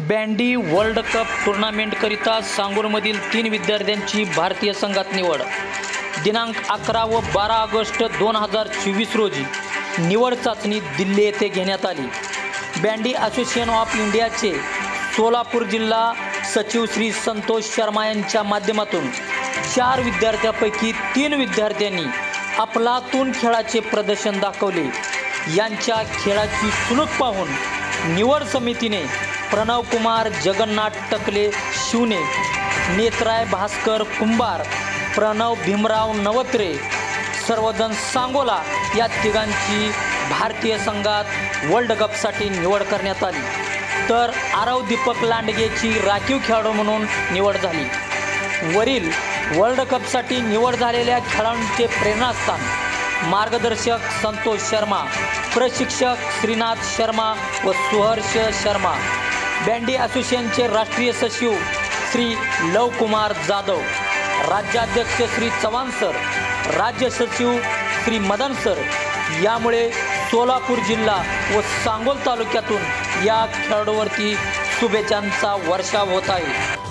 Bandy world cup टूर्नामेंटकरिता सांगूरमधील 3 विद्यार्थ्यांची भारतीय संघात निवड. दिनांक 11 व 12 ऑगस्ट 2024 रोजी निवड चाचणी दिल्ली येथे घेण्यात आली. बँडी असोसिएशन ऑफ इंडियाचे सोलापूर जिल्हा सचिव श्री संतोष शर्मा यांच्या माध्यमातून 4 विद्यार्थ्यांपैकी 3 विद्यार्थ्यांनी अफलातून खेळाचे प्रदर्शन दाखवले. यांच्या खेळाची सुलूक पाहून निवड समितीने प्रणव कुमार जगन्नाथ टकले शिवने, नेत्राय भास्कर कुंभार, प्रणव भीमराव नवत्रे, सर्वजण सांगोला या तिघांची भारतीय संघात वर्ल्ड कपसाठी निवड करण्यात आली. तर आरव दीपक लांडगेची राखीव खेळाडू म्हणून निवड झाली. वरील वर्ल्ड कपसाठी निवड झालेल्या खेळाडूंचे प्रेरणास्थान मार्गदर्शक संतोष शर्मा, प्रशिक्षक श्रीनाथ शर्मा व सुहर्ष शर्मा, बँडी असोसिएशनचे राष्ट्रीय सचिव श्री लवकुमार जाधव, राज्याध्यक्ष श्री चव्हाण सर, राज्य सचिव श्री मदन सर. यामुळे सोलापूर जिल्हा व सांगोल तालुक्यातून या खेळाडूवरती शुभेच्छांचा वर्षाव होत आहे.